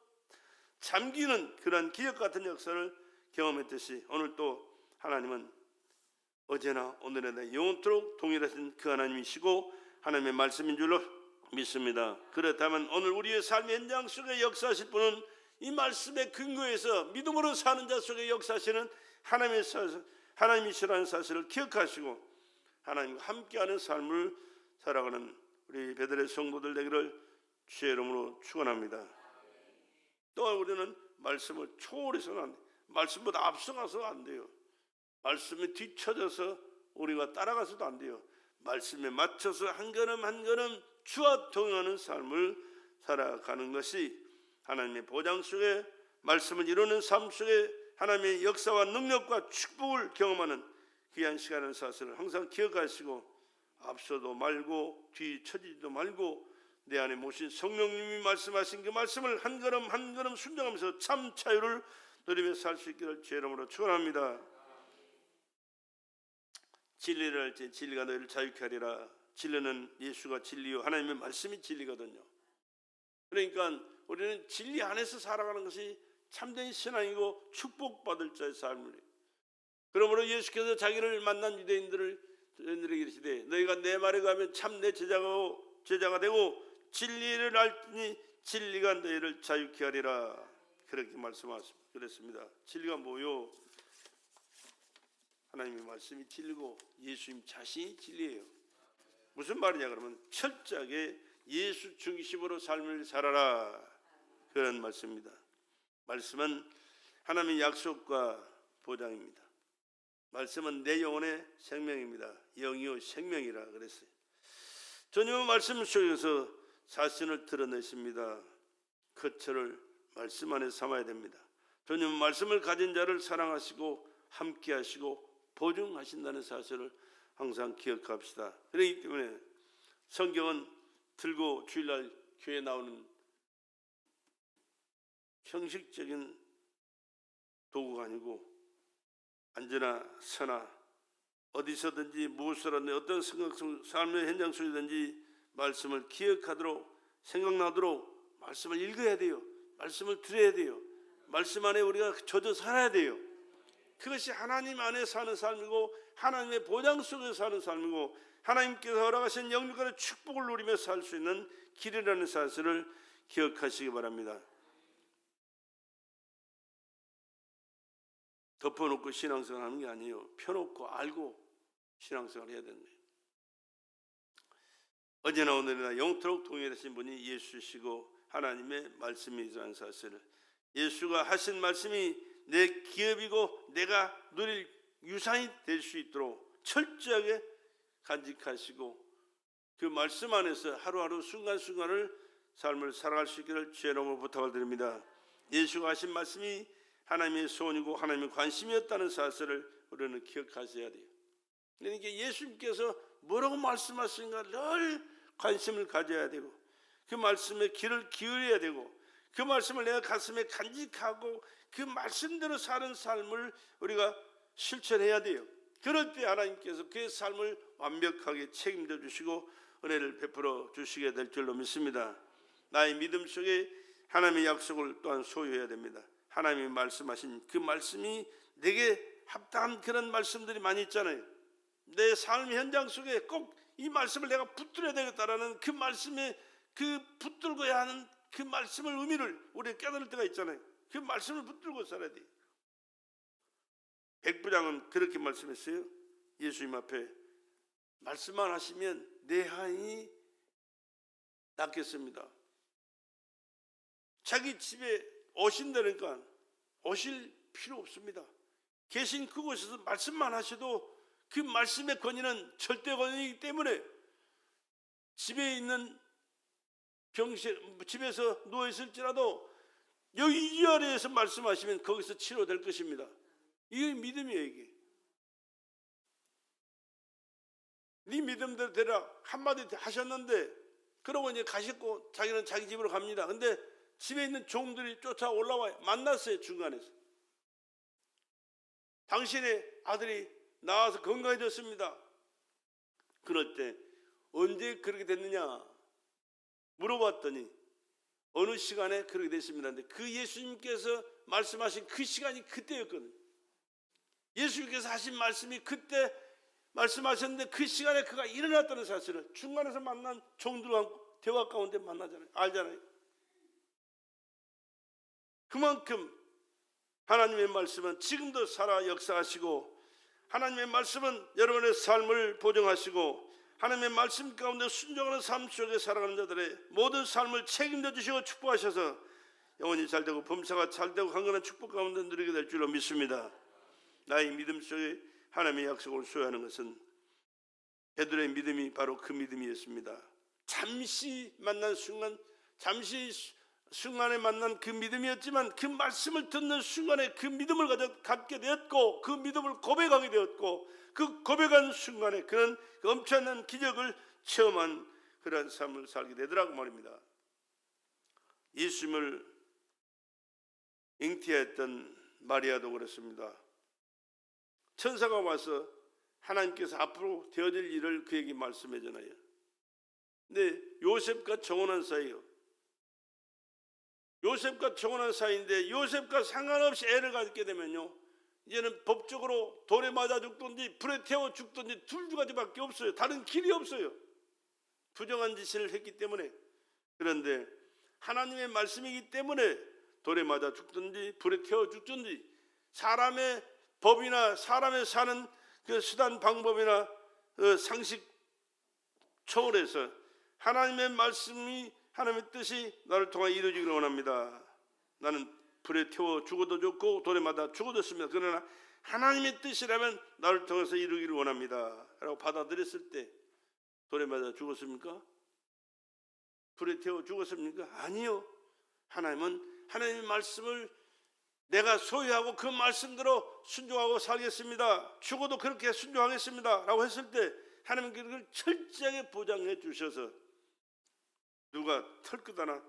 잠기는 그런 기적 같은 역사를 경험했듯이 오늘 또 하나님은 어제나 오늘에나 영원토록 동일하신 그 하나님이시고 하나님의 말씀인 줄로 믿습니다. 그렇다면 오늘 우리의 삶의 현장 속에 역사하실 분은 이 말씀의 근거에서 믿음으로 사는 자 속에 역사하시는 하나님이시라는 사실을 기억하시고 하나님과 함께하는 삶을 살아가는 우리 베들레 성도들 되기를 주의 이름으로 축원합니다. 또 우리는 말씀을 초월해서는 안 돼요. 말씀보다 앞서가서 안 돼요. 말씀에 뒤처져서 우리가 따라가서도 안 돼요. 말씀에 맞춰서 한 걸음 한 걸음 주와 동행하는 삶을 살아가는 것이 하나님의 보장 속에 말씀을 이루는 삶 속에 하나님의 역사와 능력과 축복을 경험하는 귀한 시간의 사실을 항상 기억하시고 앞서도 말고 뒤처지지도 말고 내 안에 모신 성령님이 말씀하신 그 말씀을 한 걸음 한 걸음 순종하면서 참 자유를 누리며 살 수 있기를 주의 이름으로 축원합니다. 진리를 알지 진리가 너희를 자유케 하리라. 진리는 예수가 진리요 하나님의 말씀이 진리거든요. 그러니까 우리는 진리 안에서 살아가는 것이 참된 신앙이고 축복받을 자의 삶이에요. 그러므로 예수께서 자기를 만난 유대인들에게 이르시되 너희가 내 말에 가면 참 내 제자가 되고 진리를 알니 진리가 너희를 자유케 하리라. 그렇게 말씀하셨습니다. 그랬습니다. 진리가 뭐요? 하나님의 말씀이 진리고 예수님 자신이 진리예요. 무슨 말이냐 그러면 철저하게 예수 중심으로 삶을 살아라 그런 말씀입니다. 말씀은 하나님의 약속과 보장입니다. 말씀은 내 영혼의 생명입니다. 영이요 생명이라 그랬어요. 주님은 말씀 속에서 자신을 드러내십니다. 거처를 말씀 안에 삼아야 됩니다. 주님은 말씀을 가진 자를 사랑하시고 함께하시고 보증하신다는 사실을 항상 기억합시다. 그렇기 때문에 성경은 들고 주일날 교회에 나오는 형식적인 도구가 아니고 앉으나 서나 어디서든지 무엇을 하든 어떤 삶의 현장 속이든지 말씀을 기억하도록 생각나도록 말씀을 읽어야 돼요. 말씀을 들어야 돼요. 말씀 안에 우리가 젖어 살아야 돼요. 그것이 하나님 안에 사는 삶이고 하나님의 보장 속에서 사는 삶이고 하나님께서 허락하신 영육간의 축복을 누리며 살 수 있는 길이라는 사실을 기억하시기 바랍니다. 덮어놓고 신앙생활 하는 게 아니에요. 펴놓고 알고 신앙생활 해야 됩니다. 어제나 오늘이나 영토록 동일하신 분이 예수시고 하나님의 말씀이라는 사실을, 예수가 하신 말씀이 내 기업이고 내가 누릴 유산이 될 수 있도록 철저하게 간직하시고 그 말씀 안에서 하루하루 순간순간을 삶을 살아갈 수 있기를 주의 이름으로 부탁을 드립니다. 예수가 하신 말씀이 하나님의 소원이고 하나님의 관심이었다는 사실을 우리는 기억하셔야 돼요. 그러니까 예수님께서 뭐라고 말씀하시는가 늘 관심을 가져야 되고 그 말씀에 귀를 기울여야 되고 그 말씀을 내가 가슴에 간직하고 그 말씀대로 사는 삶을 우리가 실천해야 돼요. 그럴 때 하나님께서 그의 삶을 완벽하게 책임져 주시고 은혜를 베풀어 주시게 될 줄로 믿습니다. 나의 믿음 속에 하나님의 약속을 또한 소유해야 됩니다. 하나님이 말씀하신 그 말씀이 내게 합당한 그런 말씀들이 많이 있잖아요. 내 삶 현장 속에 꼭 이 말씀을 내가 붙들어야 되겠다라는 그 말씀에 그 붙들고야 하는 그 말씀을 의미를 우리가 깨달을 때가 있잖아요. 그 말씀을 붙들고 살아야 돼요. 백부장은 그렇게 말씀했어요. 예수님 앞에 말씀만 하시면 내 하인이 낫겠습니다. 자기 집에 오신다니까 오실 필요 없습니다. 계신 그곳에서 말씀만 하셔도 그 말씀의 권위는 절대 권위이기 때문에 집에 있는 병실, 집에서 누워있을지라도 여기 이 자리에서 말씀하시면 거기서 치료될 것입니다. 이게 믿음이에요. 이게 네 믿음대로 되라 한마디 하셨는데 그러고 이제 가셨고 자기는 자기 집으로 갑니다. 근데 집에 있는 종들이 쫓아 올라와요. 만났어요. 중간에서 당신의 아들이 나와서 건강해졌습니다. 그럴 때 언제 그렇게 됐느냐 물어봤더니 어느 시간에 그렇게 됐습니다. 근데 그 예수님께서 말씀하신 그 시간이 그때였거든요. 예수님께서 하신 말씀이 그때 말씀하셨는데 그 시간에 그가 일어났다는 사실을 중간에서 만난 종들과 대화 가운데 만나잖아요. 알잖아요. 그만큼 하나님의 말씀은 지금도 살아 역사하시고 하나님의 말씀은 여러분의 삶을 보정하시고 하나님의 말씀 가운데 순종하는 삶 속에 살아가는 자들의 모든 삶을 책임져 주시고 축복하셔서 영혼이 잘되고 범사가 잘되고 강건한 축복 가운데 누리게 될 줄로 믿습니다. 나의 믿음 속에 하나님의 약속을 소유하는 것은 베드로의 믿음이 바로 그 믿음이었습니다. 잠시 만난 순간, 잠시 순간에 만난 그 믿음이었지만 그 말씀을 듣는 순간에 그 믿음을 갖게 되었고 그 믿음을 고백하게 되었고 그 고백한 순간에 그는 그 엄청난 기적을 체험한 그러한 삶을 살게 되더라고 말입니다. 예수님을 잉태했던 마리아도 그렇습니다. 천사가 와서 하나님께서 앞으로 되어질 일을 그에게 말씀해주나요. 근데 요셉과 정혼한 사이요. 요셉과 정혼한 사이인데 요셉과 상관없이 애를 갖게 되면요 이제는 법적으로 돌에 맞아 죽든지 불에 태워 죽든지 둘 가지밖에 없어요. 다른 길이 없어요. 부정한 짓을 했기 때문에. 그런데 하나님의 말씀이기 때문에 돌에 맞아 죽든지 불에 태워 죽든지 사람의 법이나 사람의 사는 그 수단 방법이나 그 상식 초월해서 하나님의 말씀이 하나님의 뜻이 나를 통해 이루어지기를 원합니다. 나는 불에 태워 죽어도 좋고 돌에 맞아 죽어도 좋습니다. 그러나 하나님의 뜻이라면 나를 통해서 이루기를 원합니다 라고 받아들였을 때 돌에 맞아 죽었습니까? 불에 태워 죽었습니까? 아니요. 하나님은 하나님의 말씀을 내가 소유하고 그 말씀대로 순종하고 살겠습니다. 죽어도 그렇게 순종하겠습니다 라고 했을 때 하나님은 그걸 철저하게 보장해 주셔서 누가 털끝 하나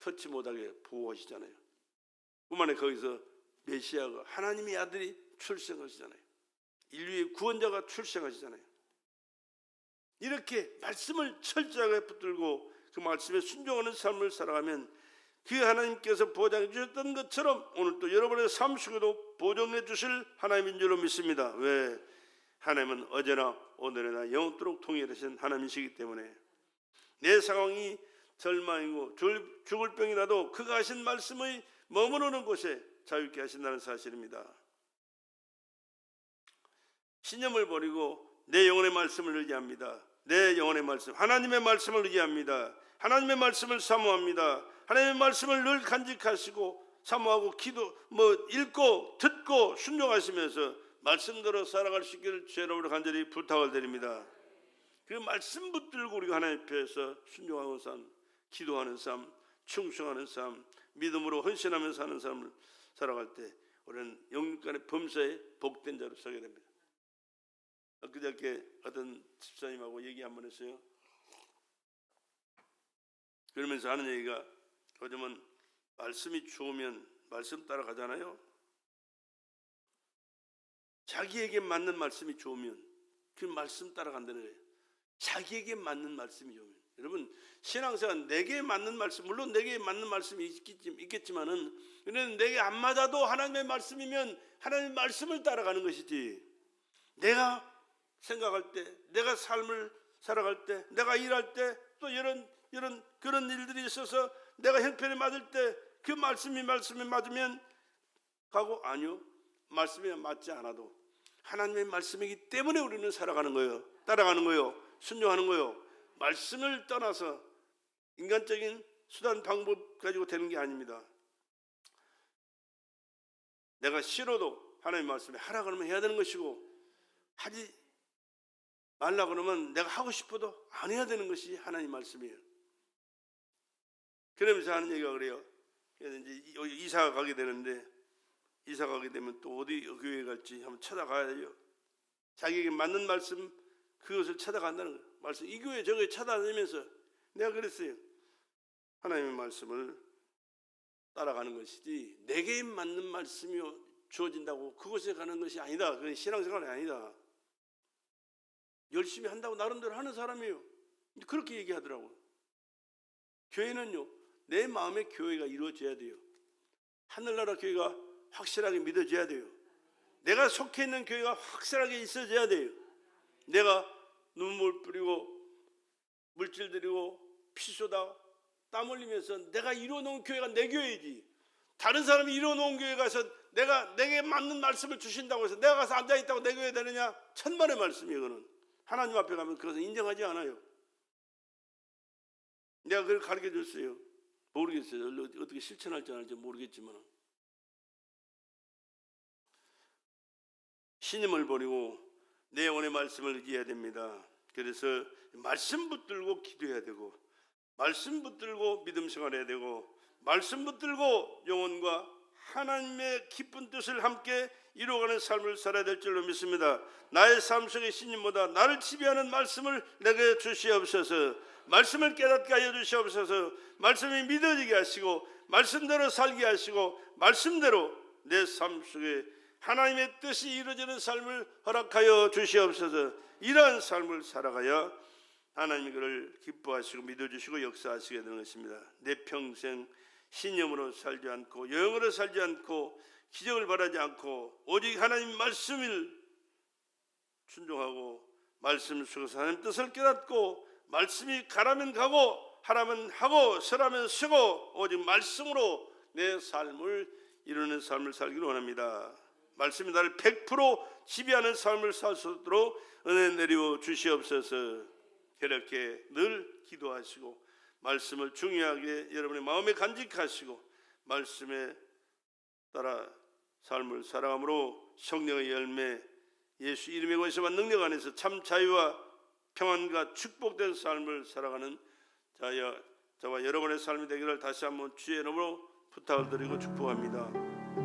터치 못하게 보호하시잖아요. 뿐만 아니라 거기서 메시아가 하나님의 아들이 출생하시잖아요. 인류의 구원자가 출생하시잖아요. 이렇게 말씀을 철저하게 붙들고 그 말씀에 순종하는 삶을 살아가면 그 하나님께서 보장해 주셨던 것처럼 오늘 또 여러분의 삶 속에도 보존해 주실 하나님인 줄로 믿습니다. 왜? 하나님은 어제나 오늘이나 영원토록 동일하신 하나님이시기 때문에 내 상황이 절망이고 죽을 병이 나도 그가 하신 말씀의 머무르는 곳에 자유케 하신다는 사실입니다. 신념을 버리고 내 영혼의 말씀을 의지합니다. 내 영혼의 말씀, 하나님의 말씀을 의지합니다. 하나님의 말씀을 사모합니다. 하나님의 말씀을 늘 간직하시고 사모하고 읽고 듣고 순종하시면서 말씀대로 살아갈 수 있기를 주 여러분을 간절히 부탁을 드립니다. 그 말씀 붙들고 우리가 하나님 앞에서 순종하는 삶, 기도하는 삶, 충성하는 삶, 믿음으로 헌신하면서 사는 삶을 살아갈 때 우리는 영육간의 범사에 복된 자로 서게 됩니다. 엊그저께 어떤 집사님하고 얘기 한번 했어요. 그러면서 하는 얘기가 요즘은 말씀이 좋으면 말씀 따라가잖아요. 자기에게 맞는 말씀이 좋으면 그 말씀 따라간다는 거예요. 자기에게 맞는 말씀이 좋으면. 여러분 신앙생활 내게 맞는 말씀, 물론 내게 맞는 말씀이 있겠지만은 내게 안 맞아도 하나님의 말씀이면 하나님의 말씀을 따라가는 것이지, 내가 생각할 때, 내가 삶을 살아갈 때, 내가 일할 때, 또 그런 일들이 있어서 내가 형편에 맞을 때 그 말씀이 맞으면 가고, 아니요, 말씀이 맞지 않아도 하나님의 말씀이기 때문에 우리는 살아가는 거예요. 따라가는 거예요. 순종하는 거예요. 말씀을 떠나서 인간적인 수단 방법 가지고 되는 게 아닙니다. 내가 싫어도 하나님의 말씀에 하라 그러면 해야 되는 것이고, 하지 말라 그러면 내가 하고 싶어도 안 해야 되는 것이 하나님 말씀이에요. 그러면서 하는 얘기가 그래요. 그래서 이제 이사 가게 되는데, 이사 가게 되면 또 어디 교회 갈지 한번 찾아가야 돼요. 자기에게 맞는 말씀, 그것을 찾아간다는 거예요. 말씀, 이 교회 저 교회 찾아다니면서 내가 그랬어요. 하나님의 말씀을 따라가는 것이지 내게 맞는 말씀이 주어진다고 그곳에 가는 것이 아니다. 그건 신앙생활이 아니다. 열심히 한다고 나름대로 하는 사람이에요. 그렇게 얘기하더라고요. 교회는요, 내 마음의 교회가 이루어져야 돼요. 하늘나라 교회가 확실하게 믿어져야 돼요. 내가 속해 있는 교회가 확실하게 있어져야 돼요. 내가 눈물 뿌리고 물질 들이고 피 쏟아 땀 흘리면서 내가 이루어놓은 교회가 내 교회이지, 다른 사람이 이루어놓은 교회 가서 내게 맞는 말씀을 주신다고 해서 내가 가서 앉아있다고 내 교회 되느냐? 천만의 말씀이에요. 그거는 하나님 앞에 가면 그것은 인정하지 않아요. 내가 그걸 가르쳐 줬어요. 모르겠어요. 어떻게 실천할지 안 할지 모르겠지만, 신임을 버리고 내 영혼의 말씀을 의지해야 됩니다. 그래서 말씀 붙들고 기도해야 되고, 말씀 붙들고 믿음 생활해야 되고, 말씀 붙들고 영혼과 하나님의 기쁜 뜻을 함께 이루어가는 삶을 살아야 될 줄로 믿습니다. 나의 삶 속의 신임보다 나를 지배하는 말씀을 내게 주시옵소서. 말씀을 깨닫게 하여 주시옵소서. 말씀이 믿어지게 하시고 말씀대로 살게 하시고 말씀대로 내 삶 속에 하나님의 뜻이 이루어지는 삶을 허락하여 주시옵소서. 이러한 삶을 살아가야 하나님이 그를 기뻐하시고 믿어주시고 역사하시게 되는 것입니다. 내 평생 신념으로 살지 않고 영으로 살지 않고 기적을 바라지 않고 오직 하나님 말씀을 순종하고 말씀 속에서 하나님 뜻을 깨닫고 말씀이 가라면 가고 하라면 하고 서라면 서고 오직 말씀으로 내 삶을 이루는 삶을 살기를 원합니다. 말씀이 나를 100% 지배하는 삶을 살 수 있도록 은혜 내려 주시옵소서. 그렇게 늘 기도하시고 말씀을 중요하게 여러분의 마음에 간직하시고 말씀에 따라 삶을 살아감으로 성령의 열매, 예수 이름의 권세와 능력 안에서 참 자유와 평안과 축복된 삶을 살아가는 저와 여러분의 삶이 되기를 다시 한번 주의 이름으로 부탁을 드리고 축복합니다.